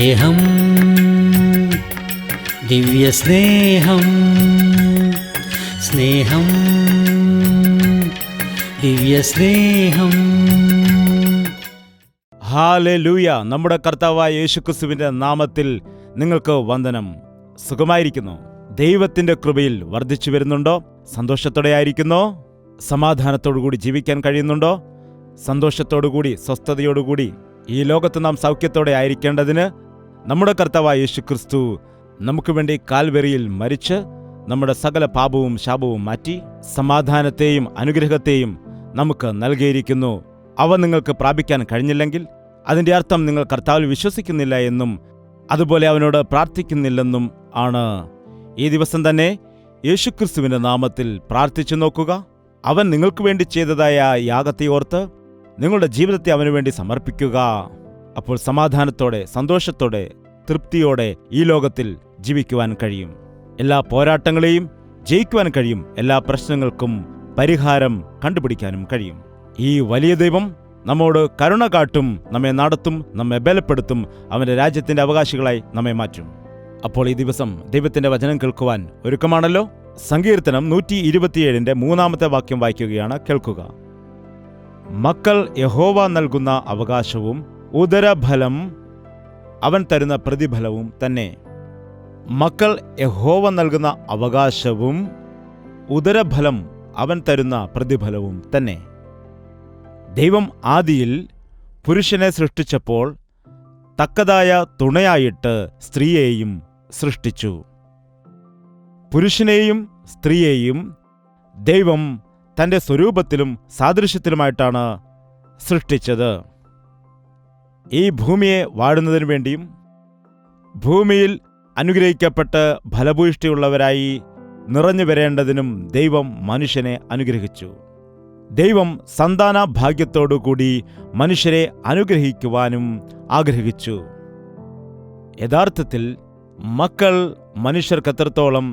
സ്നേഹം, ദിവ്യസ്നേഹം, സ്നേഹം, ദിവ്യസ്നേഹം. ഹല്ലേലൂയ. നമ്മുടെ കർത്താവായ യേശുക്രിസ്തുവിന്റെ നാമത്തിൽ നിങ്ങൾക്ക് വന്ദനം. സുഖമായിരിക്കുന്നു? ദൈവത്തിന്റെ കൃപയിൽ വർദ്ധിച്ചു വരുന്നുണ്ടോ? സന്തോഷത്തോടെ ആയിരിക്കുന്നോ? സമാധാനത്തോടുകൂടി ജീവിക്കാൻ കഴിയുന്നുണ്ടോ? സന്തോഷത്തോടുകൂടി സ്വസ്ഥതയോടുകൂടി ഈ ലോകത്ത് നാം സൗഖ്യത്തോടെ ആയിരിക്കേണ്ടതിന് നമ്മുടെ കർത്താവായ യേശുക്രിസ്തു നമുക്ക് വേണ്ടി കാൽവരിയിൽ മരിച്ച് നമ്മുടെ സകല പാപവും ശാപവും മാറ്റി സമാധാനത്തെയും അനുഗ്രഹത്തെയും നമുക്ക് നൽകിയിരിക്കുന്നു. അവ നിങ്ങൾക്ക് പ്രാപിക്കാൻ കഴിഞ്ഞില്ലെങ്കിൽ അതിൻ്റെ അർത്ഥം നിങ്ങൾ കർത്താവിൽ വിശ്വസിക്കുന്നില്ല എന്നും അതുപോലെ അവനോട് പ്രാർത്ഥിക്കുന്നില്ലെന്നും ആണ്. ഈ ദിവസം തന്നെ യേശുക്രിസ്തുവിന്റെ നാമത്തിൽ പ്രാർത്ഥിച്ചു നോക്കുക. അവൻ നിങ്ങൾക്ക് വേണ്ടി ചെയ്തതായ യാഗത്തെ ഓർത്ത് നിങ്ങളുടെ ജീവിതത്തെ അവനു വേണ്ടി സമർപ്പിക്കുക. അപ്പോൾ സമാധാനത്തോടെ, സന്തോഷത്തോടെ, തൃപ്തിയോടെ ഈ ലോകത്തിൽ ജീവിക്കുവാൻ കഴിയും. എല്ലാ പോരാട്ടങ്ങളെയും ജയിക്കുവാൻ കഴിയും. എല്ലാ പ്രശ്നങ്ങൾക്കും പരിഹാരം കണ്ടുപിടിക്കാനും കഴിയും. ഈ വലിയ ദൈവം നമ്മോട് കരുണ കാട്ടും, നമ്മെ നടത്തും, നമ്മെ ബലപ്പെടുത്തും, അവന്റെ രാജ്യത്തിന്റെ അവകാശികളായി നമ്മെ മാറ്റും. അപ്പോൾ ഈ ദിവസം ദൈവത്തിന്റെ വചനം കേൾക്കുവാൻ ഒരുക്കമാണല്ലോ. സങ്കീർത്തനം 127 3 വാക്യം വായിക്കുകയാണ്, കേൾക്കുക. മക്കൾ യഹോവ നൽകുന്ന അവകാശവും ഉദരഫലം അവൻ തരുന്ന പ്രതിഫലവും തന്നെ. മക്കൾ യഹോവ നൽകുന്ന അവകാശവും ഉദരഫലം അവൻ തരുന്ന പ്രതിഫലവും തന്നെ. ദൈവം ആദിയിൽ പുരുഷനെ സൃഷ്ടിച്ചപ്പോൾ തക്കതായ തുണയായിട്ട് സ്ത്രീയെയും സൃഷ്ടിച്ചു. പുരുഷനെയും സ്ത്രീയെയും ദൈവം തന്റെ സ്വരൂപത്തിലും സാദൃശ്യത്തിലുമായിട്ടാണ് സൃഷ്ടിച്ചത്. ഈ ഭൂമിയെ വാഴുന്നതിനു വേണ്ടിയും ഭൂമിയിൽ അനുഗ്രഹിക്കപ്പെട്ട് ഫലഭൂയിഷ്ടിയുള്ളവരായി നിറഞ്ഞു വരേണ്ടതിനും ദൈവം മനുഷ്യനെ അനുഗ്രഹിച്ചു. ദൈവം സന്താന ഭാഗ്യത്തോടുകൂടി മനുഷ്യരെ അനുഗ്രഹിക്കുവാനും ആഗ്രഹിച്ചു. യഥാർത്ഥത്തിൽ മക്കൾ മനുഷ്യർക്ക് എത്രത്തോളം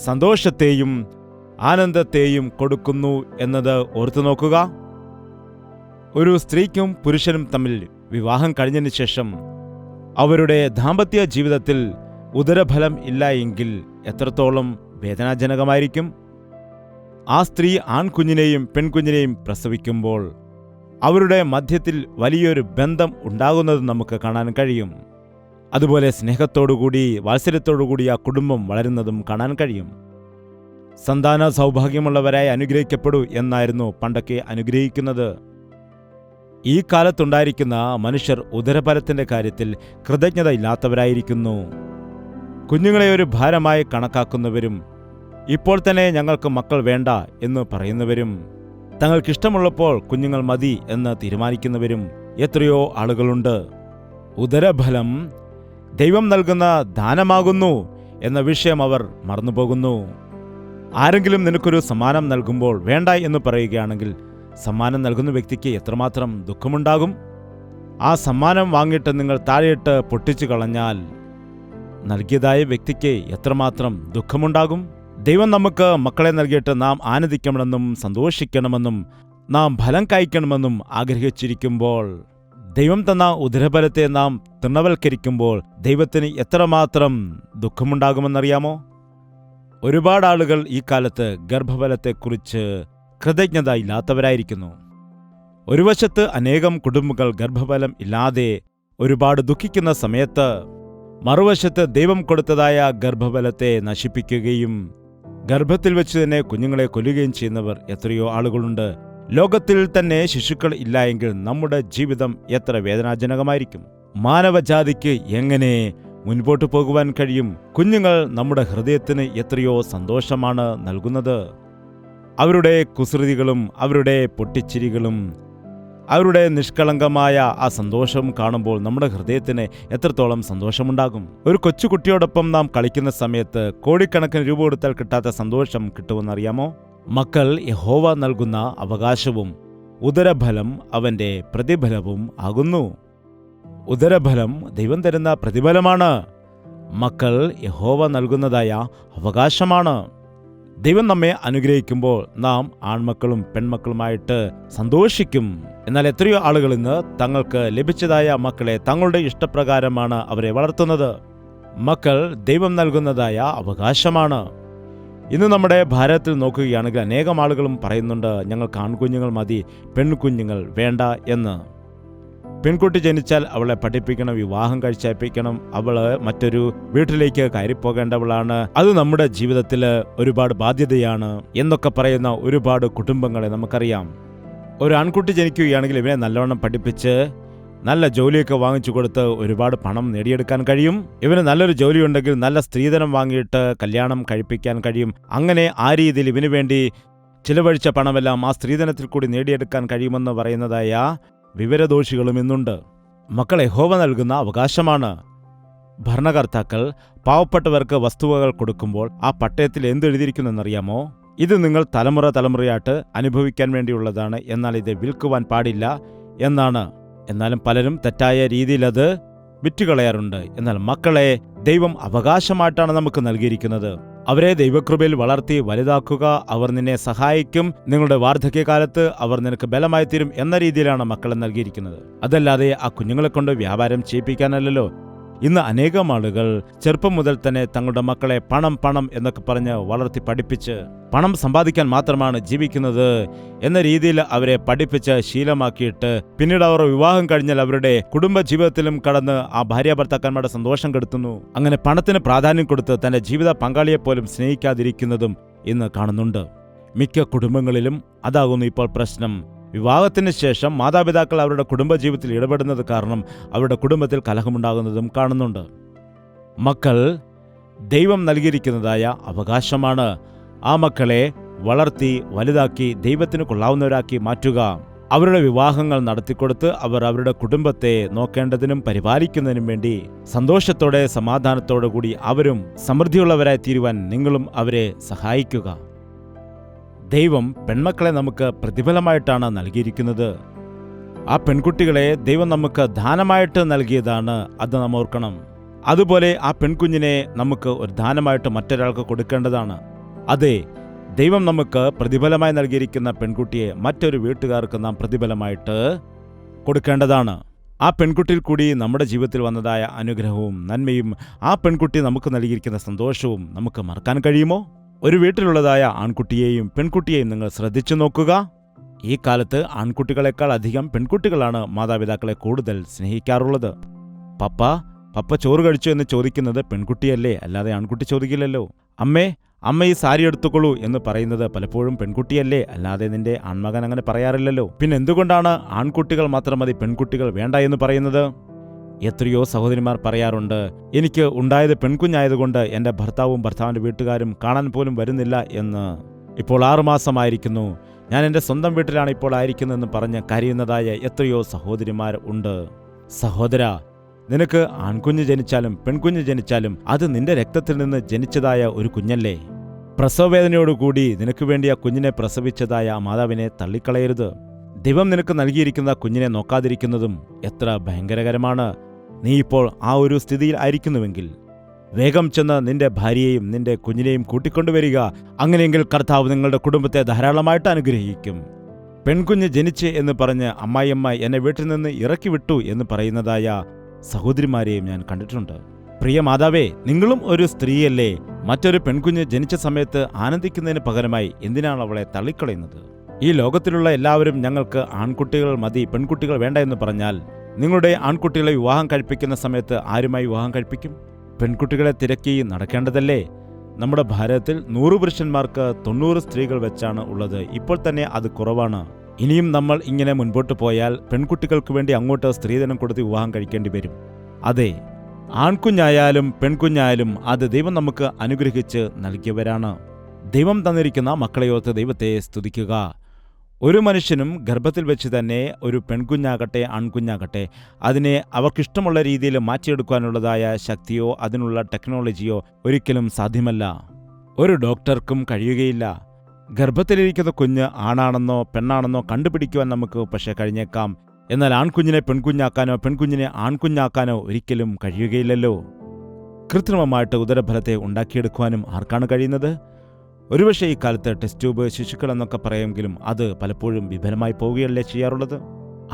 സന്തോഷത്തെയും ആനന്ദത്തെയും കൊടുക്കുന്നു എന്നത് ഓർത്തു നോക്കുക. ഒരു സ്ത്രീക്കും പുരുഷനും തമ്മിൽ വിവാഹം കഴിഞ്ഞതിന് ശേഷം അവരുടെ ദാമ്പത്യ ജീവിതത്തിൽ ഉദരഫലം ഇല്ല എങ്കിൽ എത്രത്തോളം വേദനാജനകമായിരിക്കും. ആ സ്ത്രീ ആൺകുഞ്ഞിനെയും പെൺകുഞ്ഞിനെയും പ്രസവിക്കുമ്പോൾ അവരുടെ മധ്യത്തിൽ വലിയൊരു ബന്ധം ഉണ്ടാകുന്നത് നമുക്ക് കാണാൻ കഴിയും. അതുപോലെ സ്നേഹത്തോടുകൂടി വാത്സല്യത്തോടുകൂടി ആ കുടുംബം വളരുന്നതും കാണാൻ കഴിയും. സന്താന സൗഭാഗ്യമുള്ളവരായി അനുഗ്രഹിക്കപ്പെടൂ എന്നായിരുന്നു പണ്ടൊക്കെ അനുഗ്രഹിക്കുന്നത്. ഈ കാലത്തുണ്ടായിരിക്കുന്ന മനുഷ്യർ ഉദരഫലത്തിന്റെ കാര്യത്തിൽ കൃതജ്ഞത ഇല്ലാത്തവരായിരിക്കുന്നു. കുഞ്ഞുങ്ങളെ ഒരു ഭാരമായി കണക്കാക്കുന്നവരും ഇപ്പോൾ തന്നെ ഞങ്ങൾക്ക് മക്കൾ വേണ്ട എന്ന് പറയുന്നവരും തങ്ങൾക്കിഷ്ടമുള്ളപ്പോൾ കുഞ്ഞുങ്ങൾ മതി എന്ന് തീരുമാനിക്കുന്നവരും എത്രയോ ആളുകളുണ്ട്. ഉദരഫലം ദൈവം നൽകുന്ന ദാനമാകുന്നു എന്ന വിഷയം അവർ മറന്നുപോകുന്നു. ആരെങ്കിലും നിനക്കൊരു സമ്മാനം നൽകുമ്പോൾ വേണ്ട എന്ന് പറയുകയാണെങ്കിൽ സമ്മാനം നൽകുന്ന വ്യക്തിക്ക് എത്രമാത്രം ദുഃഖമുണ്ടാകും. ആ സമ്മാനം വാങ്ങിയിട്ട് നിങ്ങൾ താഴെയിട്ട് പൊട്ടിച്ചു കളഞ്ഞാൽ നൽകിയതായ വ്യക്തിക്ക് എത്രമാത്രം ദുഃഖമുണ്ടാകും. ദൈവം നമുക്ക് മക്കളെ നൽകിയിട്ട് നാം ആനന്ദിക്കണമെന്നും സന്തോഷിക്കണമെന്നും നാം ഫലം കായ്ക്കണമെന്നും ആഗ്രഹിച്ചിരിക്കുമ്പോൾ ദൈവം തന്ന ഉദരഫലത്തെ നാം തൃണവൽക്കരിക്കുമ്പോൾ ദൈവത്തിന് എത്രമാത്രം ദുഃഖമുണ്ടാകുമെന്നറിയാമോ? ഒരുപാട് ആളുകൾ ഈ കാലത്ത് ഗർഭഫലത്തെക്കുറിച്ച് കൃതജ്ഞത ഇല്ലാത്തവരായിരിക്കുന്നു. ഒരു വശത്ത് അനേകം കുടുംബങ്ങൾ ഗർഭഫലം ഇല്ലാതെ ഒരുപാട് ദുഃഖിക്കുന്ന സമയത്ത് മറുവശത്ത് ദൈവം കൊടുത്തതായ ഗർഭഫലത്തെ നശിപ്പിക്കുകയും ഗർഭത്തിൽ വെച്ച് തന്നെ കുഞ്ഞുങ്ങളെ കൊല്ലുകയും ചെയ്യുന്നവർ എത്രയോ ആളുകളുണ്ട്. ലോകത്തിൽ തന്നെ ശിശുക്കൾ ഇല്ല എങ്കിൽ നമ്മുടെ ജീവിതം എത്ര വേദനാജനകമായിരിക്കും. മാനവജാതിക്ക് എങ്ങനെ മുൻപോട്ട് പോകുവാൻ കഴിയും? കുഞ്ഞുങ്ങൾ നമ്മുടെ ഹൃദയത്തിന് എത്രയോ സന്തോഷമാണ് നൽകുന്നത്. അവരുടെ കുസൃതികളും അവരുടെ പൊട്ടിച്ചിരികളും അവരുടെ നിഷ്കളങ്കമായ ആ സന്തോഷം കാണുമ്പോൾ നമ്മുടെ ഹൃദയത്തിന് എത്രത്തോളം സന്തോഷമുണ്ടാകും. ഒരു കൊച്ചുകുട്ടിയോടൊപ്പം നാം കളിക്കുന്ന സമയത്ത് കോടിക്കണക്കിന് രൂപ കൊടുത്താൽ കിട്ടാത്ത സന്തോഷം കിട്ടുമെന്നറിയാമോ? മക്കൾ യഹോവ നൽകുന്ന അവകാശവും ഉദരഫലം അവന്റെ പ്രതിഫലവും ആകുന്നു. ഉദരഫലം ദൈവം തരുന്ന പ്രതിഫലമാണ്. മക്കൾ യഹോവ നൽകുന്നതായ അവകാശമാണ്. ദൈവം നമ്മെ അനുഗ്രഹിക്കുമ്പോൾ നാം ആൺമക്കളും പെൺമക്കളുമായിട്ട് സന്തോഷിക്കും. എന്നാൽ എത്രയോ ആളുകൾ ഇന്ന് തങ്ങൾക്ക് ലഭിച്ചതായ മക്കളെ തങ്ങളുടെ ഇഷ്ടപ്രകാരമാണ് അവരെ വളർത്തുന്നത്. മക്കൾ ദൈവം നൽകുന്നതായ അവകാശമാണ്. ഇന്ന് നമ്മുടെ ഭാരതത്തിൽ നോക്കുകയാണെങ്കിൽ അനേകം ആളുകളും പറയുന്നുണ്ട്, ഞങ്ങൾക്ക് ആൺകുഞ്ഞുങ്ങൾ മതി, പെൺകുഞ്ഞുങ്ങൾ വേണ്ട എന്ന്. പെൺകുട്ടി ജനിച്ചാൽ അവളെ പഠിപ്പിക്കണം, വിവാഹം കഴിച്ചയപ്പിക്കണം, അവള് മറ്റൊരു വീട്ടിലേക്ക് കയറിപ്പോകേണ്ടവളാണ്, അത് നമ്മുടെ ജീവിതത്തിൽ ഒരുപാട് ബാധ്യതയാണ് എന്നൊക്കെ പറയുന്ന ഒരുപാട് കുടുംബങ്ങളെ നമുക്കറിയാം. ഒരു ആൺകുട്ടി ജനിക്കുകയാണെങ്കിൽ ഇവനെ നല്ലവണ്ണം പഠിപ്പിച്ച് നല്ല ജോലിയൊക്കെ വാങ്ങിച്ചു കൊടുത്ത് ഒരുപാട് പണം നേടിയെടുക്കാൻ കഴിയും. ഇവന് നല്ലൊരു ജോലി ഉണ്ടെങ്കിൽ നല്ല സ്ത്രീധനം വാങ്ങിയിട്ട് കല്യാണം കഴിപ്പിക്കാൻ കഴിയും. അങ്ങനെ ആ രീതിയിൽ ഇവന് വേണ്ടി ചിലവഴിച്ച പണമെല്ലാം ആ സ്ത്രീധനത്തിൽ കൂടി നേടിയെടുക്കാൻ കഴിയുമെന്ന് പറയുന്നതായ വിവരദോഷികളും ഇന്നുണ്ട്. മക്കൾ യഹോവ നൽകുന്ന അവകാശമാണ്. ഭരണകർത്താക്കൾ പാവപ്പെട്ടവർക്ക് വസ്തുവകൾ കൊടുക്കുമ്പോൾ ആ പട്ടയത്തിൽ എന്തെഴുതിയിരിക്കുന്നെന്നറിയാമോ? ഇത് നിങ്ങൾ തലമുറയായിട്ട് അനുഭവിക്കാൻ വേണ്ടിയുള്ളതാണ്, എന്നാൽ ഇത് വിൽക്കുവാൻ പാടില്ല എന്നാണ്. എന്നാലും പലരും തെറ്റായ രീതിയിൽ അത് വിറ്റുകളയാറുണ്ട്. എന്നാൽ മക്കളെ ദൈവം അവകാശമായിട്ടാണ് നമുക്ക് നൽകിയിരിക്കുന്നത്. അവരെ ദൈവകൃപയിൽ വളർത്തി വലുതാക്കുക. അവർ നിന്നെ സഹായിക്കും. നിങ്ങളുടെ വാർദ്ധക്യകാലത്ത് അവർ നിനക്ക് ബലമായി തീരും എന്ന രീതിയിലാണ് മക്കളെ നൽകിയിരിക്കുന്നത്. അതല്ലാതെ ആ കുഞ്ഞുങ്ങളെ കൊണ്ട് വ്യാപാരം ചെയ്യിപ്പിക്കാനല്ലോ. ഇന്ന് അനേകം ആളുകൾ ചെറുപ്പം മുതൽ തന്നെ തങ്ങളുടെ മക്കളെ പണം എന്നൊക്കെ പറഞ്ഞ് വളർത്തി പഠിപ്പിച്ച് പണം സമ്പാദിക്കാൻ മാത്രമാണ് ജീവിക്കുന്നത് എന്ന രീതിയിൽ അവരെ പഠിപ്പിച്ച് ശീലമാക്കിയിട്ട് പിന്നീട് അവർ വിവാഹം കഴിഞ്ഞാൽ അവരുടെ കുടുംബ ജീവിതത്തിലും കടന്ന് ആ ഭാര്യാഭർത്താക്കന്മാരുടെ സന്തോഷം കെടുത്തുന്നു. അങ്ങനെ പണത്തിന് പ്രാധാന്യം കൊടുത്ത് തന്റെ ജീവിത പങ്കാളിയെപ്പോലും സ്നേഹിക്കാതിരിക്കുന്നതും ഇന്ന് കാണുന്നുണ്ട്. മിക്ക കുടുംബങ്ങളിലും അതാകുന്നു ഇപ്പോൾ പ്രശ്നം. വിവാഹത്തിന് ശേഷം മാതാപിതാക്കൾ അവരുടെ കുടുംബജീവിതത്തിൽ ഇടപെടുന്നത് കാരണം അവരുടെ കുടുംബത്തിൽ കലഹമുണ്ടാകുന്നതും കാണുന്നുണ്ട്. മക്കൾ ദൈവം നൽകിയിരിക്കുന്നതായ അവകാശമാണ്. ആ മക്കളെ വളർത്തി വലുതാക്കി ദൈവത്തിന് കൊള്ളാവുന്നവരാക്കി മാറ്റുക. അവരുടെ വിവാഹങ്ങൾ നടത്തിക്കൊടുത്ത് അവർ അവരുടെ കുടുംബത്തെ നോക്കേണ്ടതിനും പരിപാലിക്കുന്നതിനും വേണ്ടി സന്തോഷത്തോടെ സമാധാനത്തോടു കൂടി അവരും സമൃദ്ധിയുള്ളവരായി തീരുവാൻ നിങ്ങളും അവരെ സഹായിക്കുക. ദൈവം പെൺമക്കളെ നമുക്ക് പ്രതിഫലമായിട്ടാണ് നൽകിയിരിക്കുന്നത്. ആ പെൺകുട്ടികളെ ദൈവം നമുക്ക് ദാനമായിട്ട് നൽകിയതാണ്, അത് നാം ഓർക്കണം. അതുപോലെ ആ പെൺകുഞ്ഞിനെ നമുക്ക് ഒരു ദാനമായിട്ട് മറ്റൊരാൾക്ക് കൊടുക്കേണ്ടതാണ്. അതെ, ദൈവം നമുക്ക് പ്രതിഫലമായി നൽകിയിരിക്കുന്ന പെൺകുട്ടിയെ മറ്റൊരു വീട്ടുകാർക്ക് നാം പ്രതിഫലമായിട്ട് കൊടുക്കേണ്ടതാണ്. ആ പെൺകുട്ടിയിൽ കൂടി നമ്മുടെ ജീവിതത്തിൽ വന്നതായ അനുഗ്രഹവും നന്മയും ആ പെൺകുട്ടി നമുക്ക് നൽകിയിരിക്കുന്ന സന്തോഷവും നമുക്ക് മറക്കാൻ കഴിയുമോ? ഒരു വീട്ടിലുള്ളതായ ആൺകുട്ടിയെയും പെൺകുട്ടിയെയും നിങ്ങൾ ശ്രദ്ധിച്ചു നോക്കുക. ഈ കാലത്ത് ആൺകുട്ടികളെക്കാൾ അധികം പെൺകുട്ടികളാണ് മാതാപിതാക്കളെ കൂടുതൽ സ്നേഹിക്കാറുള്ളത്. പപ്പ ചോറ് കഴിച്ചു എന്ന് ചോദിക്കുന്നത് പെൺകുട്ടിയല്ലേ, അല്ലാതെ ആൺകുട്ടി ചോദിക്കില്ലല്ലോ. അമ്മ ഈ സാരി എടുത്തുകൊള്ളൂ എന്ന് പറയുന്നത് പലപ്പോഴും പെൺകുട്ടിയല്ലേ, അല്ലാതെ നിന്റെ ആൺമകൻ അങ്ങനെ പറയാറില്ലല്ലോ. പിന്നെ എന്തുകൊണ്ടാണ് ആൺകുട്ടികൾ മാത്രം മതി പെൺകുട്ടികൾ വേണ്ട എന്ന് പറയുന്നത്? എത്രയോ സഹോദരിമാർ പറയാറുണ്ട്, എനിക്ക് ഉണ്ടായത് പെൺകുഞ്ഞായതുകൊണ്ട് എൻ്റെ ഭർത്താവിൻ്റെ വീട്ടുകാരും കാണാൻ പോലും വരുന്നില്ല എന്ന്. ഇപ്പോൾ 6 മാസമായിരിക്കുന്നു, ഞാൻ എൻ്റെ സ്വന്തം വീട്ടിലാണ് ഇപ്പോൾ ആയിരിക്കുന്നതെന്ന് പറഞ്ഞ് കരയുന്നതായ എത്രയോ സഹോദരിമാർ ഉണ്ട്. സഹോദര, നിനക്ക് ആൺകുഞ്ഞ് ജനിച്ചാലും പെൺകുഞ്ഞ് ജനിച്ചാലും അത് നിന്റെ രക്തത്തിൽ നിന്ന് ജനിച്ചതായ ഒരു കുഞ്ഞല്ലേ. പ്രസവവേദനയോടുകൂടി നിനക്ക് വേണ്ടി ആ കുഞ്ഞിനെ പ്രസവിച്ചതായ ആ മാതാവിനെ തള്ളിക്കളയരുത്. ദൈവം നിനക്ക് നൽകിയിരിക്കുന്ന കുഞ്ഞിനെ നോക്കാതിരിക്കുന്നതും എത്ര ഭയങ്കരകരമാണ്. നീ ഇപ്പോൾ ആ ഒരു സ്ഥിതിയിൽ ആയിരിക്കുന്നുവെങ്കിൽ വേഗം ചെന്ന് നിന്റെ ഭാര്യയെയും നിന്റെ കുഞ്ഞിനെയും കൂട്ടിക്കൊണ്ടുവരിക. അങ്ങനെയെങ്കിൽ കർത്താവ് നിങ്ങളുടെ കുടുംബത്തെ ധാരാളമായിട്ട് അനുഗ്രഹിക്കും. പെൺകുഞ്ഞ് ജനിച്ച് എന്ന് പറഞ്ഞ് അമ്മായിയമ്മ എന്നെ വീട്ടിൽ നിന്ന് ഇറക്കി വിട്ടു എന്ന് പറയുന്നതായ സഹോദരിമാരെയും ഞാൻ കണ്ടിട്ടുണ്ട്. പ്രിയ മാതാവേ, നിങ്ങളും ഒരു സ്ത്രീയല്ലേ. മറ്റൊരു പെൺകുഞ്ഞ് ജനിച്ച സമയത്ത് ആനന്ദിക്കുന്നതിന് പകരമായി എന്തിനാണ് അവളെ തള്ളിക്കളയുന്നത്? ഈ ലോകത്തിലുള്ള എല്ലാവരും ഞങ്ങൾക്ക് ആൺകുട്ടികൾ മതി, പെൺകുട്ടികൾ വേണ്ട എന്ന് പറഞ്ഞാൽ നിങ്ങളുടെ ആൺകുട്ടികളെ വിവാഹം കഴിപ്പിക്കുന്ന സമയത്ത് ആരുമായി വിവാഹം കഴിപ്പിക്കും? പെൺകുട്ടികളെ തിരക്കി നടക്കേണ്ടതല്ലേ? നമ്മുടെ ഭാരതത്തിൽ 100 പുരുഷന്മാർക്ക് 90 സ്ത്രീകൾ വെച്ചാണ് ഉള്ളത്. ഇപ്പോൾ തന്നെ അത് കുറവാണ്. ഇനിയും നമ്മൾ ഇങ്ങനെ മുൻപോട്ട് പോയാൽ പെൺകുട്ടികൾക്ക് വേണ്ടി അങ്ങോട്ട് സ്ത്രീധനം കൊടുത്ത് വിവാഹം കഴിക്കേണ്ടി വരും. അതെ, ആൺകുഞ്ഞായാലും പെൺകുഞ്ഞായാലും അത് ദൈവം നമുക്ക് അനുഗ്രഹിച്ച് നൽകിയവരാണ്. ദൈവം തന്നിരിക്കുന്ന മക്കളെയോർത്ത് ദൈവത്തെ സ്തുതിക്കുക. ഒരു മനുഷ്യനും ഗർഭത്തിൽ വെച്ച് തന്നെ ഒരു പെൺകുഞ്ഞാകട്ടെ ആൺകുഞ്ഞാകട്ടെ അതിനെ അവർക്കിഷ്ടമുള്ള രീതിയിൽ മാറ്റിയെടുക്കാനുള്ളതായ ശക്തിയോ അതിനുള്ള ടെക്നോളജിയോ ഒരിക്കലും സാധ്യമല്ല. ഒരു ഡോക്ടർക്കും കഴിയുകയില്ല. ഗർഭത്തിലിരിക്കുന്ന കുഞ്ഞ് ആണാണെന്നോ പെണ്ണാണെന്നോ കണ്ടുപിടിക്കുവാൻ നമുക്ക് പക്ഷേ കഴിഞ്ഞേക്കാം. എന്നാൽ ആൺകുഞ്ഞിനെ പെൺകുഞ്ഞാക്കാനോ പെൺകുഞ്ഞിനെ ആൺകുഞ്ഞാക്കാനോ ഒരിക്കലും കഴിയുകയില്ലല്ലോ. കൃത്രിമമായിട്ട് ഉദരഫലത്തെ ഉണ്ടാക്കിയെടുക്കുവാനും ആർക്കാണ് കഴിയുന്നത്? ഒരുപക്ഷെ ഈ കാലത്ത് ടെസ്റ്റ് ട്യൂബ് ശിശുക്കൾ എന്നൊക്കെ പറയുമെങ്കിലും അത് പലപ്പോഴും വിഫലമായി പോവുകയല്ലേ ചെയ്യാറുള്ളത്.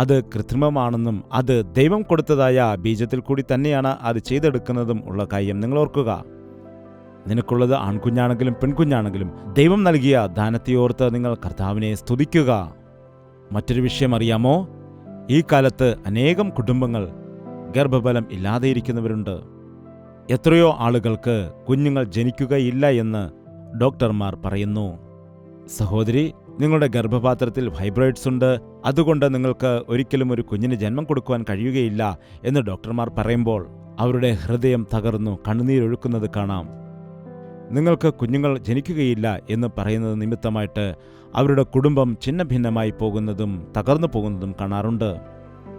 അത് കൃത്രിമമാണെന്നും അത് ദൈവം കൊടുത്തതായ ബീജത്തിൽ കൂടി തന്നെയാണ് അത് ചെയ്തെടുക്കുന്നതും ഉള്ള കാര്യം നിങ്ങൾ ഓർക്കുക. നിനക്കുള്ളത് ആൺകുഞ്ഞാണെങ്കിലും പെൺകുഞ്ഞാണെങ്കിലും ദൈവം നൽകിയ ദാനത്തെയോർത്ത് നിങ്ങൾ കർത്താവിനെ സ്തുതിക്കുക. മറ്റൊരു വിഷയം അറിയാമോ? ഈ കാലത്ത് അനേകം കുടുംബങ്ങൾ ഗർഭഫലം ഇല്ലാതെയിരിക്കുന്നവരുണ്ട്. എത്രയോ ആളുകൾക്ക് കുഞ്ഞുങ്ങൾ ജനിക്കുകയില്ല എന്ന് ഡോക്ടർമാർ പറയുന്നു. സഹോദരി, നിങ്ങളുടെ ഗർഭപാത്രത്തിൽ ഫൈബ്രോയിഡ്സ് ഉണ്ട്, അതുകൊണ്ട് നിങ്ങൾക്ക് ഒരിക്കലും ഒരു കുഞ്ഞിന് ജന്മം കൊടുക്കുവാൻ കഴിയുകയില്ല എന്ന് ഡോക്ടർമാർ പറയുമ്പോൾ അവരുടെ ഹൃദയം തകർന്നു കണ്ണുനീരൊഴുക്കുന്നത് കാണാം. നിങ്ങൾക്ക് കുഞ്ഞുങ്ങൾ ജനിക്കുകയില്ല എന്ന് പറയുന്നത് നിമിത്തമായിട്ട് അവരുടെ കുടുംബം ഛിന്നഭിന്നമായി പോകുന്നതും തകർന്നു പോകുന്നതും കാണാറുണ്ട്.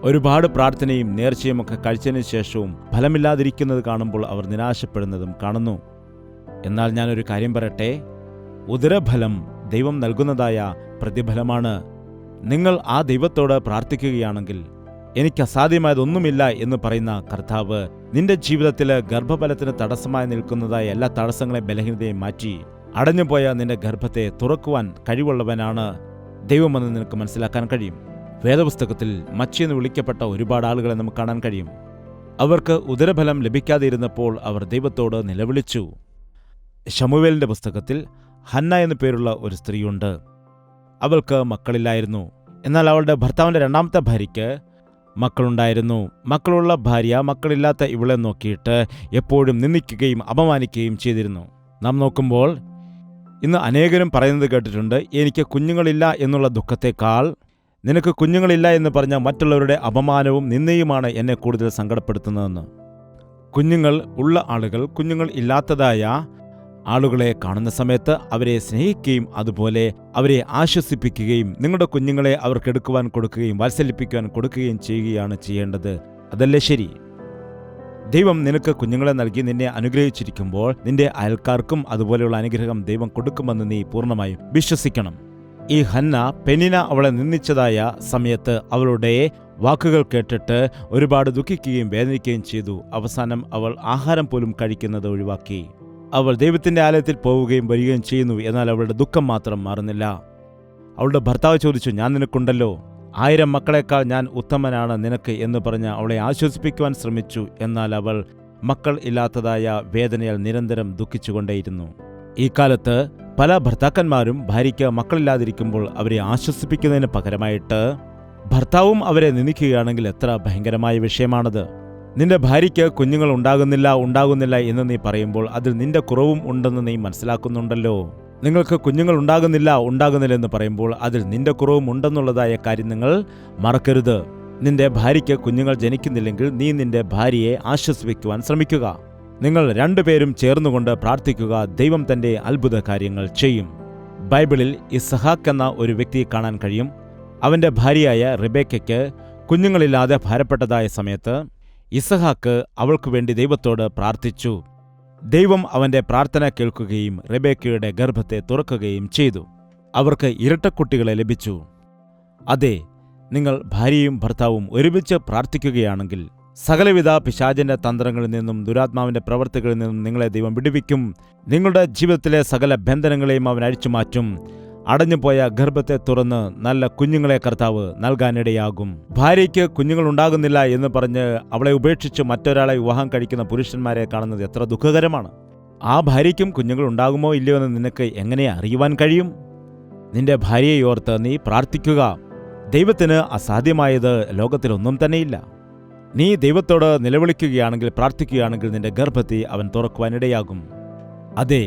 ഒരുപാട് പ്രാർത്ഥനയും നേർച്ചയുമൊക്കെ കഴിച്ചതിന് ശേഷവും ഫലമില്ലാതിരിക്കുന്നത് കാണുമ്പോൾ അവർ നിരാശപ്പെടുന്നതും കാണുന്നു. എന്നാൽ ഞാനൊരു കാര്യം പറയട്ടെ, ഉദരഫലം ദൈവം നൽകുന്നതായ പ്രതിഫലമാണ്. നിങ്ങൾ ആ ദൈവത്തോട് പ്രാർത്ഥിക്കുകയാണെങ്കിൽ എനിക്ക് അസാധ്യമായതൊന്നുമില്ല എന്ന് പറയുന്ന കർത്താവ് നിന്റെ ജീവിതത്തിൽ ഗർഭഫലത്തിന് തടസ്സമായി നിൽക്കുന്നതായ എല്ലാ തടസ്സങ്ങളെയും ബലഹീനതയും മാറ്റി അടഞ്ഞുപോയ നിന്റെ ഗർഭത്തെ തുറക്കുവാൻ കഴിവുള്ളവനാണ് ദൈവമെന്ന് നിനക്ക് മനസ്സിലാക്കാൻ കഴിയും. വേദപുസ്തകത്തിൽ മച്ചിയെന്ന് വിളിക്കപ്പെട്ട ഒരുപാട് ആളുകളെ നമുക്ക് കാണാൻ കഴിയും. അവർക്ക് ഉദരഫലം ലഭിക്കാതെ ഇരുന്നപ്പോൾ അവർ ദൈവത്തോട് നിലവിളിച്ചു. ശമൂവേലിന്റെ പുസ്തകത്തിൽ ഹന്ന എന്നു പേരുള്ള ഒരു സ്ത്രീയുണ്ട്. അവൾക്ക് മക്കളില്ലായിരുന്നു. എന്നാൽ അവളുടെ ഭർത്താവിന്റെ രണ്ടാമത്തെ ഭാര്യയ്ക്ക് മക്കളുണ്ടായിരുന്നു. മക്കളുള്ള ഭാര്യ മക്കളില്ലാത്ത ഇവളെ നോക്കിയിട്ട് എപ്പോഴും നിന്ദിക്കുകയും അപമാനിക്കുകയും ചെയ്തിരുന്നു. നാം നോക്കുമ്പോൾ ഇന്ന് അനേകരും പറയുന്നത് കേട്ടിട്ടുണ്ട്, എനിക്ക് കുഞ്ഞുങ്ങളില്ല എന്നുള്ള ദുഃഖത്തെക്കാൾ നിനക്ക് കുഞ്ഞുങ്ങളില്ല എന്ന് പറഞ്ഞ മറ്റുള്ളവരുടെ അപമാനവും നിന്ദയുമാണ് എന്നെ കൂടുതൽ സങ്കടപ്പെടുത്തുന്നതെന്ന്. കുഞ്ഞുങ്ങൾ ഉള്ള ആളുകൾ കുഞ്ഞുങ്ങൾ ഇല്ലാത്തതായ ആളുകളെ കാണുന്ന സമയത്ത് അവരെ സ്നേഹിക്കുകയും അതുപോലെ അവരെ ആശ്വസിപ്പിക്കുകയും നിങ്ങളുടെ കുഞ്ഞുങ്ങളെ അവർക്കെടുക്കുവാൻ കൊടുക്കുകയും വാത്സല്യപ്പിക്കുവാൻ കൊടുക്കുകയും ചെയ്യുകയാണ് ചെയ്യേണ്ടത്. അതല്ലേ ശരി? ദൈവം നിനക്ക് കുഞ്ഞുങ്ങളെ നൽകി നിന്നെ അനുഗ്രഹിച്ചിരിക്കുമ്പോൾ നിന്റെ അയൽക്കാർക്കും അതുപോലെയുള്ള അനുഗ്രഹം ദൈവം കൊടുക്കുമെന്ന് നീ പൂർണ്ണമായും വിശ്വസിക്കണം. ഈ ഹന്ന പെനിന അവളെ നിന്ദിച്ചതായ സമയത്ത് അവളുടെ വാക്കുകൾ കേട്ടിട്ട് ഒരുപാട് ദുഃഖിക്കുകയും വേദനിക്കുകയും ചെയ്തു. അവസാനം അവൾ ആഹാരം പോലും കഴിക്കുന്നത് ഒഴിവാക്കി. അവൾ ദൈവത്തിന്റെ ആലയത്തിൽ പോവുകയും വരികയും ചെയ്യുന്നു. എന്നാൽ അവളുടെ ദുഃഖം മാത്രം മാറുന്നില്ല. അവളുടെ ഭർത്താവ് ചോദിച്ചു, ഞാൻ നിനക്കുണ്ടല്ലോ, 1000 മക്കളെക്കാൾ ഞാൻ ഉത്തമനാണ് നിനക്ക് എന്ന് പറഞ്ഞ് അവളെ ആശ്വസിപ്പിക്കുവാൻ ശ്രമിച്ചു. എന്നാൽ അവൾ മക്കൾ ഇല്ലാത്തതായ വേദനയാൽ നിരന്തരം ദുഃഖിച്ചുകൊണ്ടേയിരുന്നു. ഈ കാലത്ത് പല ഭർത്താക്കന്മാരും ഭാര്യയ്ക്ക് മക്കളില്ലാതിരിക്കുമ്പോൾ അവരെ ആശ്വസിപ്പിക്കുന്നതിന് പകരമായിട്ട് ഭർത്താവും അവരെ നിന്ദിക്കുകയാണെങ്കിൽ എത്ര ഭയങ്കരമായ വിഷയമാണത്. നിന്റെ ഭാര്യയ്ക്ക് കുഞ്ഞുങ്ങൾ ഉണ്ടാകുന്നില്ല എന്ന് നീ പറയുമ്പോൾ അതിൽ നിന്റെ കുറവും ഉണ്ടെന്ന് നീ മനസ്സിലാക്കുന്നുണ്ടല്ലോ. നിങ്ങൾക്ക് കുഞ്ഞുങ്ങൾ ഉണ്ടാകുന്നില്ല എന്ന് പറയുമ്പോൾ അതിൽ നിന്റെ കുറവും ഉണ്ടെന്നുള്ളതായ കാര്യം നിങ്ങൾ മറക്കരുത്. നിന്റെ ഭാര്യയ്ക്ക് കുഞ്ഞുങ്ങൾ ജനിക്കുന്നില്ലെങ്കിൽ നീ നിന്റെ ഭാര്യയെ ആശ്വസിപ്പിക്കുവാൻ ശ്രമിക്കുക. നിങ്ങൾ രണ്ടുപേരും ചേർന്നുകൊണ്ട് പ്രാർത്ഥിക്കുക. ദൈവം തന്റെ അത്ഭുത കാര്യങ്ങൾ ചെയ്യും. ബൈബിളിൽ ഇസ്ഹാക്ക് എന്ന ഒരു വ്യക്തിയെ കാണാൻ കഴിയും. അവന്റെ ഭാര്യയായ റിബേക്കയ്ക്ക് കുഞ്ഞുങ്ങളില്ലാതെ ഭാരപ്പെട്ടതായ സമയത്ത് ഇസ്ഹാക്ക് അവൾക്കു വേണ്ടി ദൈവത്തോട് പ്രാർത്ഥിച്ചു. ദൈവം അവന്റെ പ്രാർത്ഥന കേൾക്കുകയും റിബേക്കയുടെ ഗർഭത്തെ തുറക്കുകയും ചെയ്തു. അവർക്ക് ഇരട്ടക്കുട്ടികളെ ലഭിച്ചു. അതെ, നിങ്ങൾ ഭാര്യയും ഭർത്താവും ഒരുമിച്ച് പ്രാർത്ഥിക്കുകയാണെങ്കിൽ സകലവിധ പിശാചിന്റെ തന്ത്രങ്ങളിൽ നിന്നും ദുരാത്മാവിന്റെ പ്രവർത്തികളിൽ നിന്നും നിങ്ങളെ ദൈവം വിടുവിക്കും. നിങ്ങളുടെ ജീവിതത്തിലെ സകല ബന്ധനങ്ങളെയും അവൻ അഴിച്ചുമാറ്റും. അടഞ്ഞുപോയ ഗർഭത്തെ തുറന്ന് നല്ല കുഞ്ഞുങ്ങളെ കർത്താവ് നൽകാനിടയാകും. ഭാര്യയ്ക്ക് കുഞ്ഞുങ്ങൾ ഉണ്ടാകുന്നില്ല എന്ന് പറഞ്ഞ് അവളെ ഉപേക്ഷിച്ച് മറ്റൊരാളെ വിവാഹം കഴിക്കുന്ന പുരുഷന്മാരെ കാണുന്നത് എത്ര ദുഃഖകരമാണ്. ആ ഭാര്യയ്ക്കും കുഞ്ഞുങ്ങൾ ഉണ്ടാകുമോ ഇല്ലയോ എന്ന് നിനക്ക് എങ്ങനെ അറിയുവാൻ കഴിയും? നിന്റെ ഭാര്യയെ ഓർത്ത് നീ പ്രാർത്ഥിക്കുക. ദൈവത്തിന് അസാധ്യമായത് ലോകത്തിലൊന്നും തന്നെയില്ല. നീ ദൈവത്തോട് നിലവിളിക്കുകയാണെങ്കിൽ പ്രാർത്ഥിക്കുകയാണെങ്കിൽ നിന്റെ ഗർഭത്തെ അവൻ തുറക്കുവാനിടയാകും. അതെ,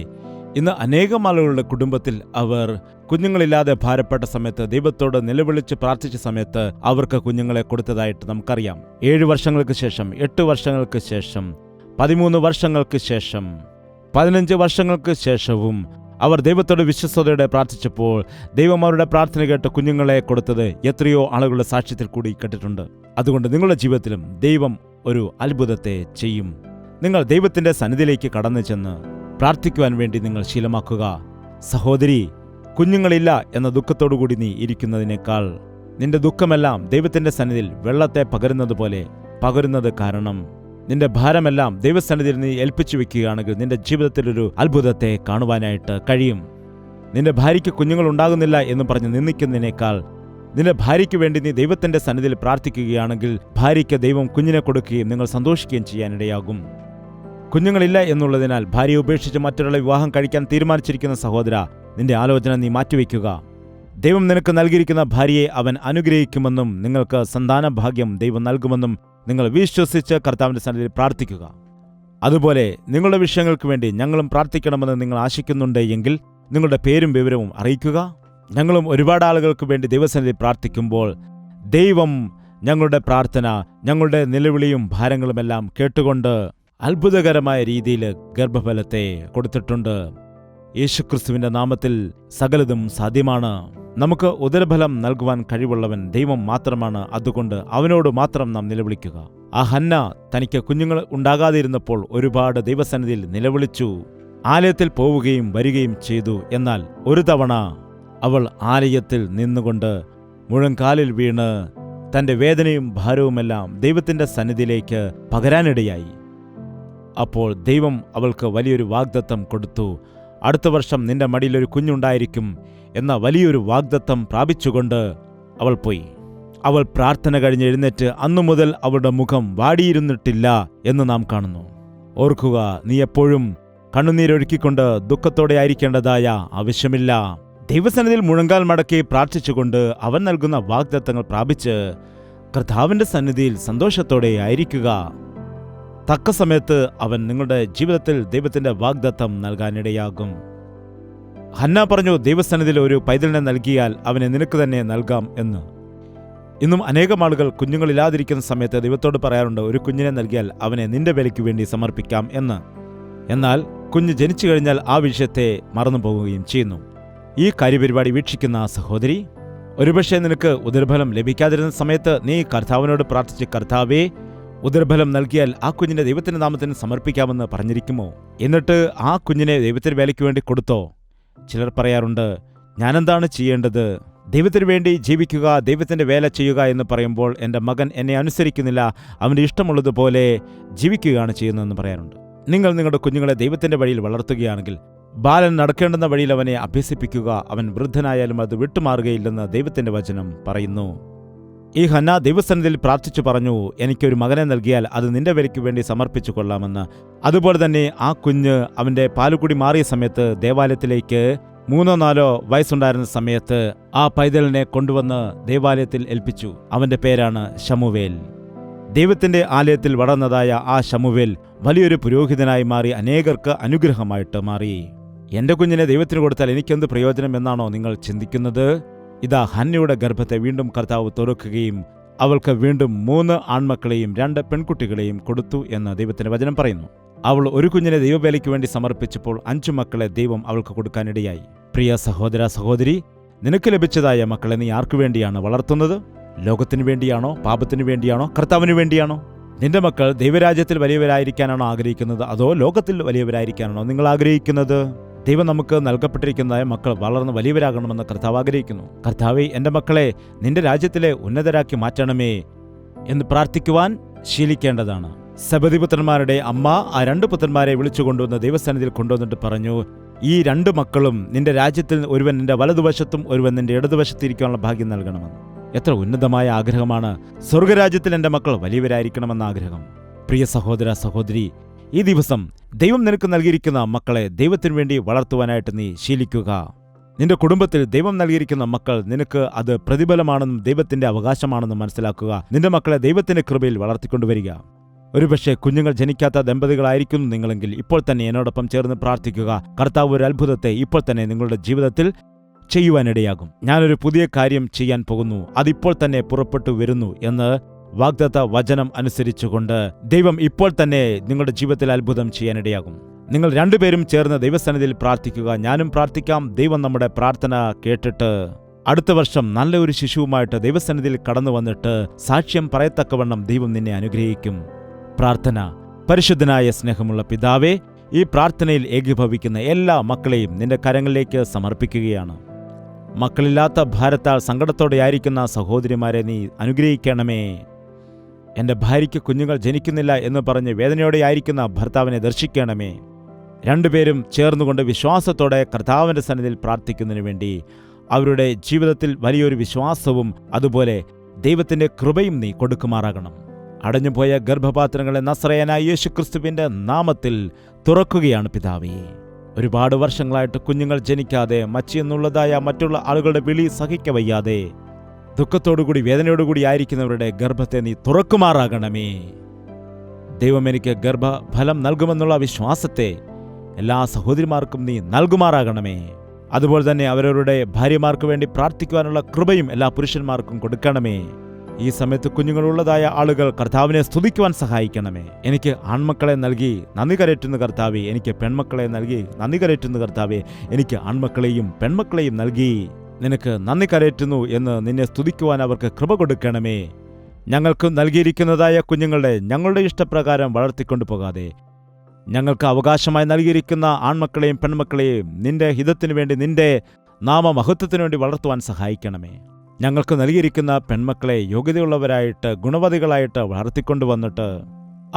ഇന്ന് അനേകം ആളുകളുടെ കുടുംബത്തിൽ അവർ കുഞ്ഞുങ്ങളില്ലാതെ ഭാരപ്പെട്ട സമയത്ത് ദൈവത്തോട് നിലവിളിച്ച് പ്രാർത്ഥിച്ച സമയത്ത് അവർക്ക് കുഞ്ഞുങ്ങളെ കൊടുത്തതായിട്ട് നമുക്കറിയാം. 7 വർഷങ്ങൾക്ക് ശേഷം, 8 വർഷങ്ങൾക്ക് ശേഷം, 13 വർഷങ്ങൾക്ക് ശേഷം, 15 വർഷങ്ങൾക്ക് ശേഷവും അവർ ദൈവത്തോട് വിശ്വസ്തയോടെ പ്രാർത്ഥിച്ചപ്പോൾ ദൈവം അവരുടെ പ്രാർത്ഥന കേട്ട് കുഞ്ഞുങ്ങളെ കൊടുത്തത് എത്രയോ ആളുകളുടെ സാക്ഷ്യത്തിൽ കൂടി കേട്ടിട്ടുണ്ട്. അതുകൊണ്ട് നിങ്ങളുടെ ജീവിതത്തിലും ദൈവം ഒരു അത്ഭുതത്തെ ചെയ്യും. നിങ്ങൾ ദൈവത്തിന്റെ സന്നിധിയിലേക്ക് കടന്നു ചെന്ന് പ്രാർത്ഥിക്കുവാൻ വേണ്ടി നിങ്ങൾ ശീലമാക്കുക. സഹോദരി, കുഞ്ഞുങ്ങളില്ല എന്ന ദുഃഖത്തോടുകൂടി നീ ഇരിക്കുന്നതിനേക്കാൾ നിന്റെ ദുഃഖമെല്ലാം ദൈവത്തിന്റെ സന്നിധിയിൽ വെള്ളത്തെ പകരുന്നത് പോലെ പകരുന്നത് കാരണം നിന്റെ ഭാരമെല്ലാം ദൈവസന്നിധിയിൽ നീ ഏൽപ്പിച്ചു വെക്കുകയാണെങ്കിൽ നിന്റെ ജീവിതത്തിലൊരു അത്ഭുതത്തെ കാണുവാനായിട്ട് കഴിയും. നിന്റെ ഭാര്യയ്ക്ക് കുഞ്ഞുങ്ങൾ ഉണ്ടാകുന്നില്ല എന്ന് പറഞ്ഞ് നിന്ദിക്കുന്നതിനേക്കാൾ നിന്റെ ഭാര്യയ്ക്ക് വേണ്ടി നീ ദൈവത്തിന്റെ സന്നിധിയിൽ പ്രാർത്ഥിക്കുകയാണെങ്കിൽ ഭാര്യയ്ക്ക് ദൈവം കുഞ്ഞിനെ കൊടുക്കുകയും നിങ്ങൾ സന്തോഷിക്കുകയും ചെയ്യാനിടയാകും. കുഞ്ഞുങ്ങളില്ല എന്നുള്ളതിനാൽ ഭാര്യയെ ഉപേക്ഷിച്ച് മറ്റൊരാളെ വിവാഹം കഴിക്കാൻ തീരുമാനിച്ചിരിക്കുന്ന സഹോദര, നിന്റെ ആലോചന നീ മാറ്റിവെക്കുക. ദൈവം നിനക്ക് നൽകിയിരിക്കുന്ന ഭാര്യയെ അവൻ അനുഗ്രഹിക്കുമെന്നും നിങ്ങൾക്ക് സന്താന ഭാഗ്യം ദൈവം നൽകുമെന്നും നിങ്ങൾ വിശ്വസിച്ച് കർത്താവിന്റെ സന്നിധിയിൽ പ്രാർത്ഥിക്കുക. അതുപോലെ നിങ്ങളുടെ വിഷയങ്ങൾക്ക് വേണ്ടി ഞങ്ങളും പ്രാർത്ഥിക്കണമെന്ന് നിങ്ങൾ ആശിക്കുന്നുണ്ട് എങ്കിൽ നിങ്ങളുടെ പേരും വിവരവും അറിയിക്കുക. ഞങ്ങളും ഒരുപാട് ആളുകൾക്ക് വേണ്ടി ദൈവസന്നിധിയിൽ പ്രാർത്ഥിക്കുമ്പോൾ ദൈവം ഞങ്ങളുടെ പ്രാർത്ഥന, ഞങ്ങളുടെ നിലവിളിയും ഭാരങ്ങളുമെല്ലാം കേട്ടുകൊണ്ട് അത്ഭുതകരമായ രീതിയിൽ ഗർഭഫലത്തെ കൊടുത്തിട്ടുണ്ട്. യേശുക്രിസ്തുവിന്റെ നാമത്തിൽ സകലതും സാധ്യമാണ്. നമുക്ക് ഉദരഫലം നൽകുവാൻ കഴിവുള്ളവൻ ദൈവം മാത്രമാണ്. അതുകൊണ്ട് അവനോട് മാത്രം നാം നിലവിളിക്കുക. ആ ഹന്ന തനിക്ക് കുഞ്ഞുങ്ങൾ ഉണ്ടാകാതിരുന്നപ്പോൾ ഒരുപാട് ദൈവസന്നിധിയിൽ നിലവിളിച്ചു. ആലയത്തിൽ പോവുകയും വരികയും ചെയ്തു. എന്നാൽ ഒരു തവണ അവൾ ആലയത്തിൽ നിന്നുകൊണ്ട് മുഴങ്കാലിൽ വീണ് തന്റെ വേദനയും ഭാരവുമെല്ലാം ദൈവത്തിന്റെ സന്നിധിയിലേക്ക് പകരാനിടയായി. അപ്പോൾ ദൈവം അവൾക്ക് വലിയൊരു വാഗ്ദത്തം കൊടുത്തു. അടുത്ത വർഷം നിന്റെ മടിയിലൊരു കുഞ്ഞുണ്ടായിരിക്കും എന്ന വലിയൊരു വാഗ്ദത്തം പ്രാപിച്ചുകൊണ്ട് അവൾ പോയി. അവൾ പ്രാർത്ഥന കഴിഞ്ഞ് എഴുന്നേറ്റ് അന്നു മുതൽ അവളുടെ മുഖം വാടിയിരുന്നിട്ടില്ല എന്ന് നാം കാണുന്നു. ഓർക്കുക, നീ എപ്പോഴും കണ്ണുനീരൊഴുക്കിക്കൊണ്ട് ദുഃഖത്തോടെ ആയിരിക്കേണ്ടതായ ആവശ്യമില്ല. ദൈവസന്നിധിയിൽ മുഴങ്കാൽ മടക്കി പ്രാർത്ഥിച്ചുകൊണ്ട് അവൻ നൽകുന്ന വാഗ്ദത്തങ്ങൾ പ്രാപിച്ച് കർത്താവിന്റെ സന്നിധിയിൽ സന്തോഷത്തോടെ ആയിരിക്കുക. തക്ക സമയത്ത് അവൻ നിങ്ങളുടെ ജീവിതത്തിൽ ദൈവത്തിന്റെ വാഗ്ദത്തം നൽകാനിടയാകും. ഹന്ന പറഞ്ഞു, ദൈവസന്നിധിയിൽ ഒരു പൈതലിനെ നൽകിയാൽ അവനെ നിനക്ക് തന്നെ നൽകാം എന്ന്. ഇന്നും അനേകം ആളുകൾ കുഞ്ഞുങ്ങളില്ലാതിരിക്കുന്ന സമയത്ത് ദൈവത്തോട് പറയാറുണ്ട്, ഒരു കുഞ്ഞിനെ നൽകിയാൽ അവനെ നിന്റെ വിലയ്ക്ക് വേണ്ടി സമർപ്പിക്കാം എന്ന്. എന്നാൽ കുഞ്ഞ് ജനിച്ചു കഴിഞ്ഞാൽ ആ വിഷയത്തെ മറന്നു പോവുകയും ചെയ്യുന്നു. ഈ കാര്യപരിപാടി വീക്ഷിക്കുന്ന സഹോദരി, ഒരുപക്ഷെ നിനക്ക് ഉദരഫലം ലഭിക്കാതിരുന്ന സമയത്ത് നീ കർത്താവിനോട് പ്രാർത്ഥിച്ച്, കർത്താവേ, ഉദരഫലം നൽകിയാൽ ആ കുഞ്ഞിനെ ദൈവത്തിന്റെ നാമത്തിന് സമർപ്പിക്കാമെന്ന് പറഞ്ഞിരിക്കുമോ? എന്നിട്ട് ആ കുഞ്ഞിനെ ദൈവത്തിന്റെ വേലയ്ക്ക് വേണ്ടി കൊടുത്തോ? ചിലർ പറയാറുണ്ട്, ഞാനെന്താണ് ചെയ്യേണ്ടത്? ദൈവത്തിനു വേണ്ടി ജീവിക്കുക, ദൈവത്തിന്റെ വേല ചെയ്യുക എന്ന് പറയുമ്പോൾ എൻ്റെ മകൻ എന്നെ അനുസരിക്കുന്നില്ല, അവൻ്റെ ഇഷ്ടമുള്ളതുപോലെ ജീവിക്കുകയാണ് ചെയ്യുന്നതെന്ന് പറയാറുണ്ട്. നിങ്ങൾ നിങ്ങളുടെ കുഞ്ഞുങ്ങളെ ദൈവത്തിന്റെ വഴിയിൽ വളർത്തുകയാണെങ്കിൽ ബാലൻ നടക്കേണ്ടുന്ന വഴിയിൽ അവനെ അഭ്യസിപ്പിക്കുക. അവൻ വൃദ്ധനായാലും അത് വിട്ടുമാറുകയില്ലെന്ന് ദൈവത്തിന്റെ വചനം പറയുന്നു. ഈ ഹന്ന ദൈവസന്നിധിയിൽ പ്രാർത്ഥിച്ചു പറഞ്ഞു, എനിക്കൊരു മകനെ നൽകിയാൽ അത് നിന്റെ വിലയ്ക്ക് വേണ്ടി സമർപ്പിച്ചു കൊള്ളാമെന്ന്. അതുപോലെ തന്നെ ആ കുഞ്ഞ് അവന്റെ പാലുകൂടി മാറിയ സമയത്ത് ദേവാലയത്തിലേക്ക് 3-4 വയസ്സുണ്ടായിരുന്ന സമയത്ത് ആ പൈതലിനെ കൊണ്ടുവന്ന് ദേവാലയത്തിൽ ഏൽപ്പിച്ചു. അവന്റെ പേരാണ് ശമൂവേൽ. ദൈവത്തിന്റെ ആലയത്തിൽ വളർന്നതായ ആ ശമൂവേൽ വലിയൊരു പുരോഹിതനായി മാറി, അനേകർക്ക് അനുഗ്രഹമായിട്ട് മാറി. എന്റെ കുഞ്ഞിനെ ദൈവത്തിന് കൊടുത്താൽ എനിക്കെന്ത് പ്രയോജനം എന്നാണോ നിങ്ങൾ ചിന്തിക്കുന്നത്? ഇതാ ഹന്നയുടെ ഗർഭത്തെ വീണ്ടും കർത്താവ് തുറക്കുകയും അവൾക്ക് വീണ്ടും 3 ആൺമക്കളെയും 2 പെൺകുട്ടികളെയും കൊടുത്തു എന്ന് ദൈവത്തിന്റെ വചനം പറയുന്നു. അവൾ ഒരു കുഞ്ഞിനെ ദൈവവേലയ്ക്ക് വേണ്ടി സമർപ്പിച്ചപ്പോൾ 5 മക്കളെ ദൈവം അവൾക്ക് കൊടുക്കാനിടയായി. പ്രിയ സഹോദര സഹോദരി, നിനക്ക് ലഭിച്ചതായ മക്കളെ നീ ആർക്കു വേണ്ടിയാണ് വളർത്തുന്നത്? ലോകത്തിനു വേണ്ടിയാണോ? പാപത്തിനു വേണ്ടിയാണോ? കർത്താവിന് വേണ്ടിയാണോ? നിന്റെ മക്കൾ ദൈവരാജ്യത്തിൽ വലിയവരായിരിക്കാനാണോ ആഗ്രഹിക്കുന്നത്? അതോ ലോകത്തിൽ വലിയവരായിരിക്കാനാണോ നിങ്ങൾ ആഗ്രഹിക്കുന്നത്? ദൈവം നമുക്ക് നൽകപ്പെട്ടിരിക്കുന്നതായ മക്കൾ വളർന്ന് വലിയവരാകണമെന്ന് കർത്താവ് ആഗ്രഹിക്കുന്നു. കർത്താവേ, എൻ്റെ മക്കളെ നിന്റെ രാജ്യത്തിലെ ഉന്നതരാക്കി മാറ്റണമേ എന്ന് പ്രാർത്ഥിക്കുവാൻ ശീലിക്കേണ്ടതാണ്. സബദിപുത്രന്മാരുടെ അമ്മ ആ 2 പുത്രന്മാരെ വിളിച്ചുകൊണ്ടുവന്ന് ദൈവസന്നിധിയിൽ കൊണ്ടുവന്നിട്ട് പറഞ്ഞു, ഈ 2 മക്കളും നിന്റെ രാജ്യത്തിൽ ഒരുവൻ നിന്റെ വലതുവശത്തും ഒരുവൻ നിന്റെ ഇടതുവശത്തിരിക്കാനുള്ള ഭാഗ്യം നൽകണമെന്ന്. എത്ര ഉന്നതമായ ആഗ്രഹമാണ്! സ്വർഗരാജ്യത്തിൽ എൻ്റെ മക്കൾ വലിയവരായിരിക്കണമെന്ന ആഗ്രഹം. പ്രിയ സഹോദര സഹോദരി, ഈ ദിവസം ദൈവം നിനക്ക് നൽകിയിരിക്കുന്ന മക്കളെ ദൈവത്തിനു വേണ്ടി വളർത്തുവാനായിട്ട് നീ ശീലിക്കുക. നിന്റെ കുടുംബത്തിൽ ദൈവം നൽകിയിരിക്കുന്ന മക്കൾ നിനക്ക് അത് പ്രതിഫലമാണെന്നും ദൈവത്തിന്റെ അവകാശമാണെന്നും മനസ്സിലാക്കുക. നിന്റെ മക്കളെ ദൈവത്തിന്റെ കൃപയിൽ വളർത്തിക്കൊണ്ടുവരിക. ഒരുപക്ഷെ കുഞ്ഞുങ്ങൾ ജനിക്കാത്ത ദമ്പതികളായിരിക്കുന്നു നിങ്ങളെങ്കിൽ ഇപ്പോൾ തന്നെ എന്നോടൊപ്പം ചേർന്ന് പ്രാർത്ഥിക്കുക. കർത്താവ് ഒരു അത്ഭുതത്തെ ഇപ്പോൾ തന്നെ നിങ്ങളുടെ ജീവിതത്തിൽ ചെയ്യുവാനിടയാകും. ഞാനൊരു പുതിയ കാര്യം ചെയ്യാൻ പോകുന്നു, അതിപ്പോൾ തന്നെ പുറപ്പെട്ടു വരുന്നു എന്ന് വാഗ്ദത്ത വചനം അനുസരിച്ചുകൊണ്ട് ദൈവം ഇപ്പോൾ തന്നെ നിങ്ങളുടെ ജീവിതത്തിൽ അത്ഭുതം ചെയ്യാനിടയാകും. നിങ്ങൾ 2 പേരും ചേർന്ന് ദൈവസന്നിധിയിൽ പ്രാർത്ഥിക്കുക. ഞാനും പ്രാർത്ഥിക്കാം. ദൈവം നമ്മുടെ പ്രാർത്ഥന കേട്ടിട്ട് അടുത്ത വർഷം നല്ല ഒരു ശിശുവുമായിട്ട് ദൈവസന്നിധിയിൽ കടന്നു വന്നിട്ട് സാക്ഷ്യം പറയത്തക്കവണ്ണം ദൈവം നിന്നെ അനുഗ്രഹിക്കും. പ്രാർത്ഥന. പരിശുദ്ധനായ സ്നേഹമുള്ള പിതാവേ, ഈ പ്രാർത്ഥനയിൽ ഏകീഭവിക്കുന്ന എല്ലാ മക്കളെയും നിന്റെ കരങ്ങളിലേക്ക് സമർപ്പിക്കുകയാണ്. മക്കളില്ലാത്ത ഭാരത്താൽ സങ്കടത്തോടെയായിരിക്കുന്ന സഹോദരിമാരെ നീ അനുഗ്രഹിക്കണമേ. എൻ്റെ ഭാര്യയ്ക്ക് കുഞ്ഞുങ്ങൾ ജനിക്കുന്നില്ല എന്ന് പറഞ്ഞ് വേദനയോടെയായിരിക്കുന്ന ഭർത്താവിനെ ദർശിക്കണമേ. രണ്ടുപേരും ചേർന്നുകൊണ്ട് വിശ്വാസത്തോടെ കർത്താവിൻ്റെ സന്നിധിയിൽ പ്രാർത്ഥിക്കുന്നതിന് വേണ്ടി അവരുടെ ജീവിതത്തിൽ വലിയൊരു വിശ്വാസവും അതുപോലെ ദൈവത്തിൻ്റെ കൃപയും നീ കൊടുക്കുമാറാകണം. അടഞ്ഞുപോയ ഗർഭപാത്രങ്ങളെ നസ്രയനായ യേശുക്രിസ്തുവിൻ്റെ നാമത്തിൽ തുറക്കുകയാണ് പിതാവേ. ഒരുപാട് വർഷങ്ങളായിട്ട് കുഞ്ഞുങ്ങൾ ജനിക്കാതെ മച്ചിയെന്നുള്ളതായ മറ്റുള്ള ആളുകളുടെ വിളി സഹിക്കവയ്യാതെ ദുഃഖത്തോടുകൂടി വേദനയോടുകൂടി ആയിരിക്കുന്നവരുടെ ഗർഭത്തെ നീ തുറക്കുമാറാകണമേ. ദൈവം എനിക്ക് ഗർഭഫലം നൽകുമെന്നുള്ള വിശ്വാസത്തെ എല്ലാ സഹോദരിമാർക്കും നീ നൽകുമാറാകണമേ. അതുപോലെ തന്നെ അവരവരുടെ ഭാര്യമാർക്ക് വേണ്ടി പ്രാർത്ഥിക്കുവാനുള്ള കൃപയും എല്ലാ പുരുഷന്മാർക്കും കൊടുക്കണമേ. ഈ സമയത്ത് കുഞ്ഞുങ്ങളുള്ളതായ ആളുകൾ കർത്താവിനെ സ്തുതിക്കുവാൻ സഹായിക്കണമേ. എനിക്ക് ആൺമക്കളെ നൽകി നന്ദി കരയറ്റുന്ന കർത്താവേ, എനിക്ക് പെൺമക്കളെ നൽകി നന്ദി കരയറ്റുന്ന കർത്താവേ, എനിക്ക് ആൺമക്കളെയും പെൺമക്കളെയും നൽകി നിനക്ക് നന്ദി കരയറ്റുന്നു എന്ന് നിന്നെ സ്തുതിക്കുവാൻ അവർക്ക് കൃപ കൊടുക്കണമേ. ഞങ്ങൾക്ക് നൽകിയിരിക്കുന്നതായ കുഞ്ഞുങ്ങളുടെ ഞങ്ങളുടെ ഇഷ്ടപ്രകാരം വളർത്തിക്കൊണ്ടു പോകാതെ ഞങ്ങൾക്ക് അവകാശമായി നൽകിയിരിക്കുന്ന ആൺമക്കളെയും പെൺമക്കളെയും നിന്റെ ഹിതത്തിനു വേണ്ടി നിന്റെ നാമമഹത്വത്തിനു വേണ്ടി വളർത്തുവാൻ സഹായിക്കണമേ. ഞങ്ങൾക്ക് നൽകിയിരിക്കുന്ന പെൺമക്കളെ യോഗ്യതയുള്ളവരായിട്ട് ഗുണവതികളായിട്ട് വളർത്തിക്കൊണ്ടുവന്നിട്ട്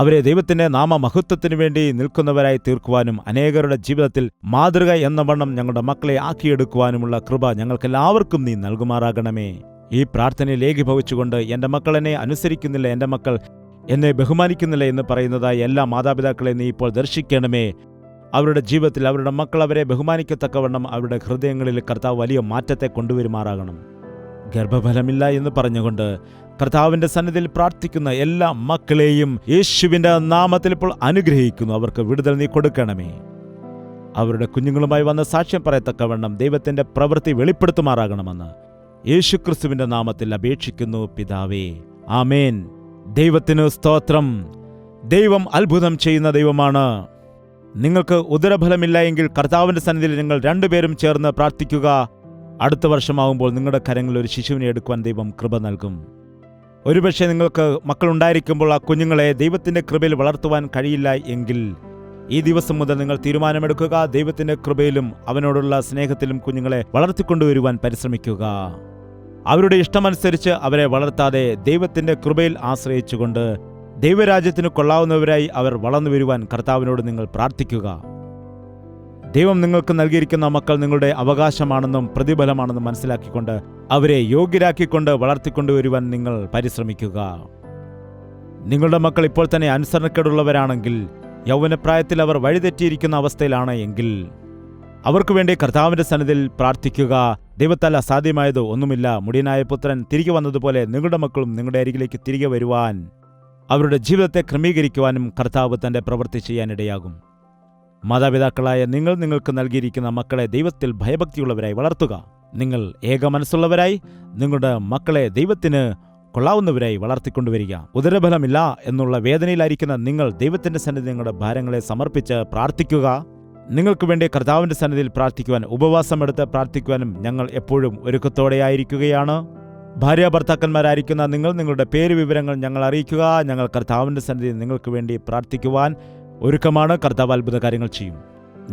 അവരെ ദൈവത്തിന്റെ നാമമഹത്വത്തിനു വേണ്ടി നിൽക്കുന്നവരായി തീർക്കുവാനും അനേകരുടെ ജീവിതത്തിൽ മാതൃക എന്ന വണ്ണം ഞങ്ങളുടെ മക്കളെ ആക്കിയെടുക്കുവാനുമുള്ള കൃപ ഞങ്ങൾക്കെല്ലാവർക്കും നീ നൽകുമാറാകണമേ. ഈ പ്രാർത്ഥനയിൽ ഏകീഭവിച്ചുകൊണ്ട് എൻ്റെ മക്കൾ എന്നെ അനുസരിക്കുന്നില്ല, എൻ്റെ മക്കൾ എന്നെ ബഹുമാനിക്കുന്നില്ല എന്ന് പറയുന്നതായി എല്ലാ മാതാപിതാക്കളെ നീ ഇപ്പോൾ ദർശിക്കണമേ. അവരുടെ ജീവിതത്തിൽ അവരുടെ മക്കൾ അവരെ ബഹുമാനിക്കത്തക്കവണ്ണം അവരുടെ ഹൃദയങ്ങളിൽ കർത്താവ് വലിയ മാറ്റത്തെ കൊണ്ടുവരുമാറാകണം. ഗർഭഫലമില്ല എന്ന് പറഞ്ഞുകൊണ്ട് കർത്താവിൻ്റെ സന്നിധിയിൽ പ്രാർത്ഥിക്കുന്ന എല്ലാ മക്കളെയും യേശുവിൻ്റെ നാമത്തിൽ ഇപ്പോൾ അനുഗ്രഹിക്കുന്നു. അവർക്ക് വിടുതൽ നീ കൊടുക്കണമേ. അവരുടെ കുഞ്ഞുങ്ങളുമായി വന്ന് സാക്ഷ്യം പറയത്തക്കവണ്ണം ദൈവത്തിൻ്റെ പ്രവൃത്തി വെളിപ്പെടുത്തുമാറാകണമെന്ന് യേശുക്രിസ്തുവിൻ്റെ നാമത്തിൽ അപേക്ഷിക്കുന്നു പിതാവേ. ആമേൻ. ദൈവത്തിന് സ്തോത്രം. ദൈവം അത്ഭുതം ചെയ്യുന്ന ദൈവമാണ്. നിങ്ങൾക്ക് ഉദരഫലമില്ല എങ്കിൽ കർത്താവിൻ്റെ സന്നിധിയിൽ നിങ്ങൾ രണ്ടുപേരും ചേർന്ന് പ്രാർത്ഥിക്കുക. അടുത്ത വർഷമാകുമ്പോൾ നിങ്ങളുടെ കരങ്ങളിൽ ഒരു ശിശുവിനെ എടുക്കുവാൻ ദൈവം കൃപ നൽകും. ഒരുപക്ഷെ നിങ്ങൾക്ക് മക്കളുണ്ടായിരിക്കുമ്പോൾ ആ കുഞ്ഞുങ്ങളെ ദൈവത്തിൻ്റെ കൃപയിൽ വളർത്തുവാൻ കഴിയില്ല എങ്കിൽ ഈ ദിവസം മുതൽ നിങ്ങൾ തീരുമാനമെടുക്കുക. ദൈവത്തിൻ്റെ കൃപയിലും അവനോടുള്ള സ്നേഹത്തിലും കുഞ്ഞുങ്ങളെ വളർത്തിക്കൊണ്ടുവരുവാൻ പരിശ്രമിക്കുക. അവരുടെ ഇഷ്ടമനുസരിച്ച് അവരെ വളർത്താതെ ദൈവത്തിൻ്റെ കൃപയിൽ ആശ്രയിച്ചുകൊണ്ട് ദൈവരാജ്യത്തിന് കൊള്ളാവുന്നവരായി അവർ വളർന്നു വരുവാൻ കർത്താവിനോട് നിങ്ങൾ പ്രാർത്ഥിക്കുക. ദൈവം നിങ്ങൾക്ക് നൽകിയിരിക്കുന്ന മക്കൾ നിങ്ങളുടെ അവകാശമാണെന്നും പ്രതിഫലമാണെന്നും മനസ്സിലാക്കിക്കൊണ്ട് അവരെ യോഗ്യരാക്കിക്കൊണ്ട് വളർത്തിക്കൊണ്ടുവരുവാൻ നിങ്ങൾ പരിശ്രമിക്കുക. നിങ്ങളുടെ മക്കൾ ഇപ്പോൾ തന്നെ അനുസരണക്കേടുള്ളവരാണെങ്കിൽ, യൗവനപ്രായത്തിൽ അവർ വഴിതെറ്റിയിരിക്കുന്ന അവസ്ഥയിലാണ് എങ്കിൽ അവർക്ക് വേണ്ടി കർത്താവിൻ്റെ സന്നിധിയിൽ പ്രാർത്ഥിക്കുക. ദൈവത്താൽ അസാധ്യമായത് ഒന്നുമില്ല. മുടിയനായ പുത്രൻ തിരികെ വന്നതുപോലെ നിങ്ങളുടെ മക്കളും നിങ്ങളുടെ അരികിലേക്ക് തിരികെ വരുവാൻ അവരുടെ ജീവിതത്തെ ക്രമീകരിക്കുവാനും കർത്താവ് തൻ്റെ പ്രവൃത്തി ചെയ്യാനിടയാകും. മാതാപിതാക്കളായ നിങ്ങൾക്ക് നൽകിയിരിക്കുന്ന മക്കളെ ദൈവത്തിൽ ഭയഭക്തിയുള്ളവരായി വളർത്തുക. നിങ്ങൾ ഏക മനസ്സുള്ളവരായി നിങ്ങളുടെ മക്കളെ ദൈവത്തിന് കൊള്ളാവുന്നവരായി വളർത്തിക്കൊണ്ടുവരിക. ഉദരഫലമില്ല എന്നുള്ള വേദനയിലായിരിക്കുന്ന നിങ്ങൾ ദൈവത്തിൻ്റെ സന്നിധി നിങ്ങളുടെ ഭാരങ്ങളെ സമർപ്പിച്ച് പ്രാർത്ഥിക്കുക. നിങ്ങൾക്ക് വേണ്ടി കർത്താവിൻ്റെ സന്നിധിയിൽ പ്രാർത്ഥിക്കുവാൻ ഉപവാസമെടുത്ത് പ്രാർത്ഥിക്കുവാനും ഞങ്ങൾ എപ്പോഴും ഒരുക്കത്തോടെയായിരിക്കുകയാണ്. ഭാര്യാഭർത്താക്കന്മാരായിരിക്കുന്ന നിങ്ങൾ നിങ്ങളുടെ പേര് വിവരങ്ങൾ ഞങ്ങൾ അറിയിക്കുക. ഞങ്ങൾ കർത്താവിൻ്റെ സന്നിധിയിൽ നിങ്ങൾക്ക് വേണ്ടി പ്രാർത്ഥിക്കുവാൻ ഒരുക്കമാണ്. കർത്താവ് അത്ഭുത കാര്യങ്ങൾ ചെയ്യും.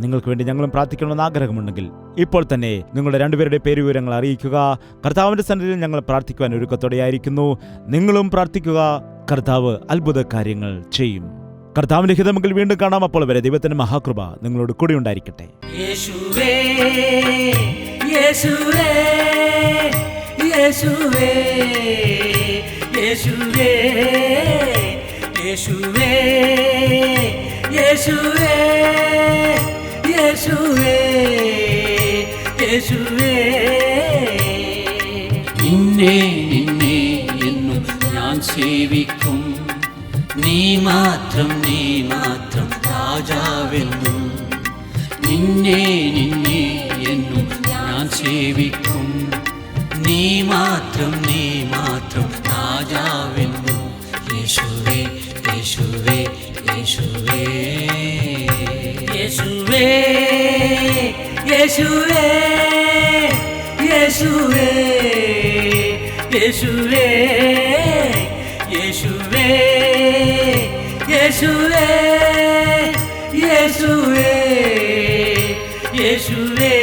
നിങ്ങൾക്ക് വേണ്ടി ഞങ്ങളും പ്രാർത്ഥിക്കണമെന്ന് ആഗ്രഹമുണ്ടെങ്കിൽ ഇപ്പോൾ തന്നെ നിങ്ങളുടെ രണ്ടുപേരുടെ പേര് വിവരങ്ങൾ അറിയിക്കുക. കർത്താവിൻ്റെ സന്നിധിയിൽ ഞങ്ങൾ പ്രാർത്ഥിക്കുവാൻ ഒരുക്കത്തോടെയായിരിക്കുന്നു. നിങ്ങളും പ്രാർത്ഥിക്കുക. കർത്താവ് അത്ഭുത കാര്യങ്ങൾ ചെയ്യും. കർത്താവിന്റെ ഹിതമെങ്കിൽ വീണ്ടും കാണാം. അപ്പോൾ വരെ ദൈവത്തിന്റെ മഹാകൃപ നിങ്ങളോട് കൂടി ഉണ്ടായിരിക്കട്ടെ. യേശുവേ യേശുവേ യേശുവേ യേശുവേ യേശുവേ യേശുവേ യേശുവേ യേശുവേ നിന്നെ നിന്നെ എന്നും ഞാൻ സേവിക്കും. നീ മാത്രം രാജാവെന്നും. നിന്നെ നിന്നെ എന്നും ഞാൻ സേവിക്കും. നീ മാത്രം രാജാവെന്നും. യേശുവേ യേശുവേ യേശുവേ യേശുവേ യേശുവേ യേശുവേ യേശുവേ യേശുവേ യേശുവേ യേശുവേ യേശുവേ